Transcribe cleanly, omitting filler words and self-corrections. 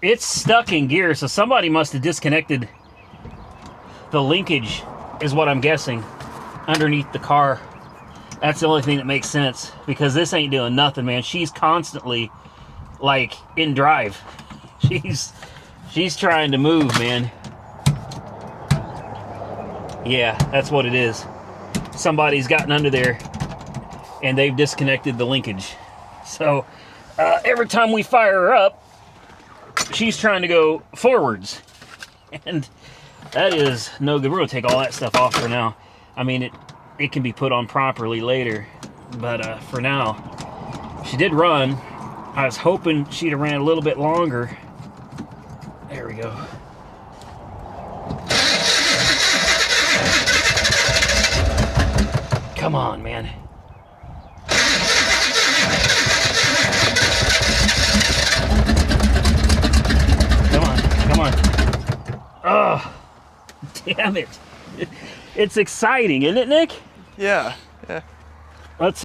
it's stuck in gear, so somebody must have disconnected the linkage, is what I'm guessing, underneath the car. That's the only thing that makes sense, because this ain't doing nothing, man. She's constantly, like, in drive. She's trying to move, man. Yeah, that's what it is. Somebody's gotten under there, and they've disconnected the linkage. So, every time we fire her up, she's trying to go forwards. And that is no good. We're going to take all that stuff off for now. I mean, it can be put on properly later. But for now, she did run. I was hoping she'd have ran a little bit longer. There we go. Come on, man. Come on. Oh, damn it. It's exciting, isn't it, Nick? Yeah. Let's